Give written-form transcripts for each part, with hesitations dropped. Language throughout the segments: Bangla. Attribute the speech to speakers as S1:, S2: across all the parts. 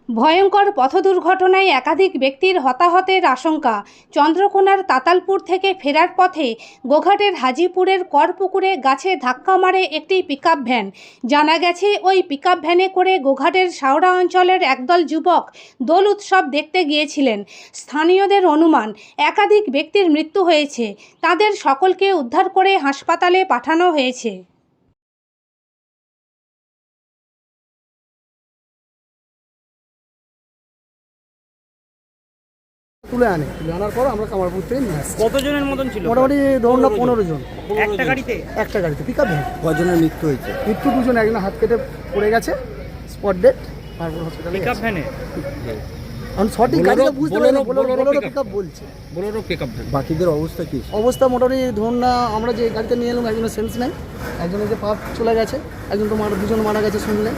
S1: ভয়ঙ্কর পথ দুর্ঘটনায় একাধিক ব্যক্তির হতাহতের আশঙ্কা। চন্দ্রকোনার তাতালপুর থেকে ফেরার পথে গোঘাটের হাজিপুরের করপুকুরে গাছে ধাক্কা মারে একটি পিকআপ ভ্যান। জানা গেছে, ওই পিকআপ ভ্যানে করে গোঘাটের শাওড়া অঞ্চলের একদল যুবক দোল উৎসব দেখতে গিয়েছিলেন। স্থানীয়দের অনুমান, একাধিক ব্যক্তির মৃত্যু হয়েছে। তাদের সকলকে উদ্ধার করে হাসপাতালে পাঠানো হয়েছে।
S2: তুলে আনার পর আমরা কামারপুর থেকে নিয়ে আসছি।
S3: কতজনের মতন ছিল?
S2: মোটামুটি ধরুন না 15 জন।
S3: একটা গাড়িতে?
S2: একটা গাড়িতে পিকআপ ভ্যান।
S4: কজনের মৃত্যু হয়েছে?
S2: মৃত্যু দুজন, একজন হাত কেটে পড়ে গেছে, স্পট ডেড। তারপর হসপিটালে
S3: পিকআপ ভ্যানে?
S2: আমি সঠিক গাড়িটা বুঝতে পারি না, বোলেরো পিকআপ বলছে।
S3: Bolero pickup van.
S4: বাকিদের অবস্থা কি?
S2: অবস্থা মোটামুটি ধরুন না, আমরা যে গাড়িতে নিয়ে এলাম একজনের সেন্স নাই, একজনের যে পা চলে গেছে, একজন তো দুজন মারা গেছে শুনলেন।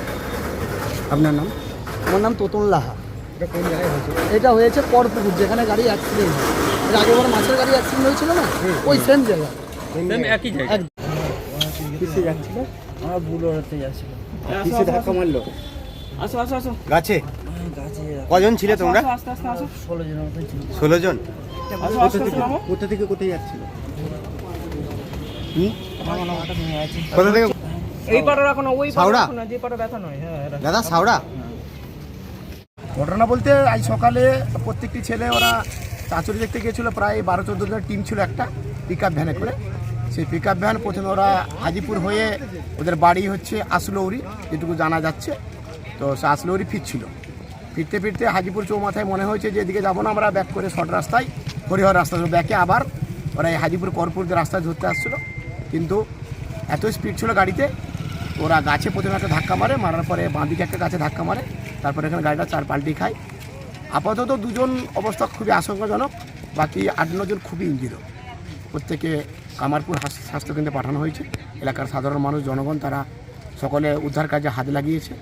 S4: আপনার নাম?
S2: আমার নাম তোতন লাহা।
S4: এটা কোন জায়গায় হয়েছে?
S2: এটা হয়েছে করপুকুর, যেখানে গাড়ি অ্যাক্সিডেন্ট হয়। এর আগে বড় মাছের গাড়ি অ্যাক্সিডেন্ট হয়েছিল না, ওই সেম জায়গা।
S3: একই জায়গা।
S4: কিসে যাচ্ছিল?
S3: আমরা বুলোরাতে যাচ্ছিলাম।
S4: কিসে ধাক্কা মারলো?
S3: আসো আসো আসো।
S4: গাছে?
S3: গাছে
S4: কজন ছিলে তোমরা?
S3: আস্তে আস্তে আসো।
S4: 16 জনের মতো ছিল। 16 জন?
S3: আসো আস্তে আস্তে নামো।
S4: কোথা থেকে কোথায় যাচ্ছিল?
S3: আছে।
S4: কোথা থেকে?
S3: এই পাড়া রাখো না, ওই পাড়া
S4: শাওড়া?
S3: রাখো না, যে পাড়া ব্যথা নয়। হ্যাঁ
S4: দাদা শাওড়া?
S2: ঘটনা বলতে আজ সকালে প্রত্যেকটি ছেলে ওরা চাঁচুরি দেখতে গিয়েছিল। প্রায় 12-14 জনের টিম ছিল একটা পিকআপ ভ্যানে করে। সেই পিকআপ ভ্যান প্রথমে ওরা হাজিপুর হয়ে, ওদের বাড়ি হচ্ছে আসলৌরি, যেটুকু জানা যাচ্ছে। তো সে আসলৌরি ফিরতে ফিরতে হাজিপুর চৌমাথায় মনে হয়েছে যে এদিকে যাবো না, আমরা ব্যাক করে শর্ট রাস্তায় হরিহর রাস্তা ব্যাকে আবার ওরা এই হাজিপুর করপুর যে রাস্তায় ধরতে আসছিলো। কিন্তু এত স্পিড ছিল গাড়িতে, ওরা গাছে প্রথমে একটা ধাক্কা মারার পরে বাঁদিকে একটা গাছে ধাক্কা মারে, তারপরে এখানে গাড়িটা 4 পাল্টি খায়। আপাতত দুজন অবস্থা খুবই আশঙ্কাজনক, বাকি 8-9 জন খুবই ইঞ্জিত। প্রত্যেকে কামারপুর স্বাস্থ্যকেন্দ্রে পাঠানো হয়েছে। এলাকার সাধারণ মানুষ, জনগণ, তারা সকলে উদ্ধার কাজে হাত লাগিয়েছে।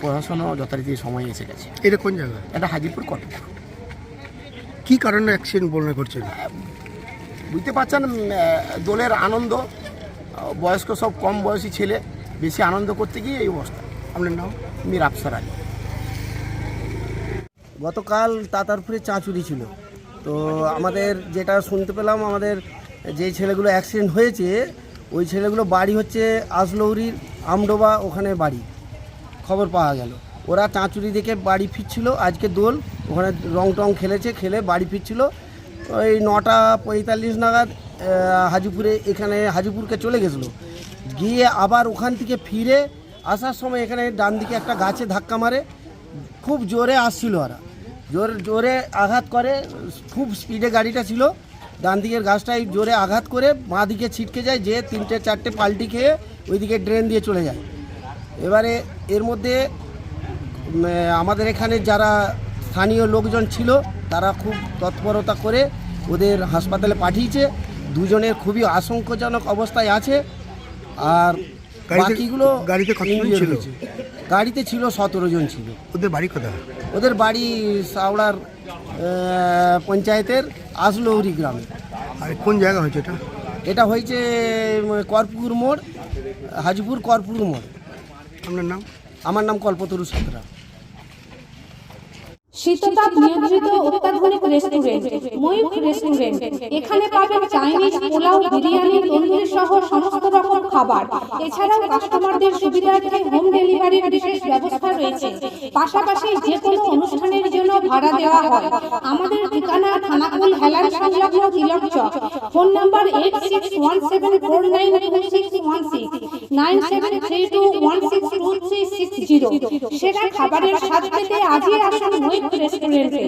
S2: প্রশাসনও যথারীতি সময় এসে গেছে।
S4: এটা কোন জায়গা?
S2: এটা হাজিপুর করপুর।
S4: কি কারণে অ্যাক্সিডেন্ট বর্ণনা করছেন?
S2: বুঝতে পারছেন, দোলের আনন্দ, বয়স্ক সব কম বয়সী ছেলে, বেশি আনন্দ করতে গিয়ে এই অবস্থা।
S4: আপনার নাম?
S2: মীর আফসার আলী।
S5: গতকাল তাতারপুরে চাঁচুরি ছিল। তো আমাদের যেটা শুনতে পেলাম, আমাদের যে ছেলেগুলো অ্যাক্সিডেন্ট হয়েছে ওই ছেলেগুলো বাড়ি হচ্ছে আসলৌরির আমডোবা, ওখানে বাড়ি। খবর পাওয়া গেল ওরা চাঁচুরি দেখে বাড়ি ফিরছিল। আজকে দোল, ওখানে রং টং খেলে বাড়ি ফিরছিল। ওই 9:45 নাগাদ এখানে হাজিপুরকে চলে গেছিলো। গিয়ে আবার ওখান থেকে ফিরে আসার সময় এখানে ডান দিকে একটা গাছে ধাক্কা মারে। খুব জোরে আসছিল ওরা, জোরে আঘাত করে, খুব স্পিডে গাড়িটা ছিল। ডান দিকের গাছটায় জোরে আঘাত করে বাঁ দিকে ছিটকে যায়, যে 3-4টে পাল্টি খেয়ে ওইদিকে ড্রেন দিয়ে চলে যায়। এবারে এর মধ্যে আমাদের এখানে যারা স্থানীয় লোকজন ছিল তারা খুব তৎপরতা করে ওদের হাসপাতালে পাঠিয়েছে। দুজনের খুবই আশঙ্কাজনক অবস্থায় আছে। আর বাকিগুলো
S4: গাড়িতে কতজন ছিল?
S5: গাড়িতে ছিল 17 জন ছিল।
S4: ওদের বাড়ি কোথায়?
S5: ওদের বাড়ি শাওড়ার পঞ্চায়েতের আসলৌরি গ্রামে।
S4: আর কোন জায়গা হয়েছে এটা?
S5: এটা হয়েছে করপুকুর মোড়, হাজিপুর করপুকুর মোড়।
S4: আপনার নাম?
S5: আমার নাম কল্পতরু সাঁতরা।
S1: শীততাপ নিয়ন্ত্রিত অত্যাধুনিক রেস্টুরেন্ট ময়ূখ রেস্টুরেন্ট। এখানে পাবেন চাইনিজ, পোলাও, বিরিয়ানি, তন্দুরি সহ সমস্ত রকম খাবার। এছাড়াও কাস্টমারদের সুবিধার্থে হোম ডেলিভারির বিশেষ ব্যবস্থা রয়েছে। পাশাপাশি যে কোনো অনুষ্ঠানের জন্য ভাড়া দেওয়া হয়। আমাদের ঠিকানা থানাকুল হেলান সংলগ্ন তিলক চক। Phone number 8617492616, 9732162360। সেরা খাবারের স্বাদ পেতে আজই আসুন ময়ূখ রেস্টুরেন্টে।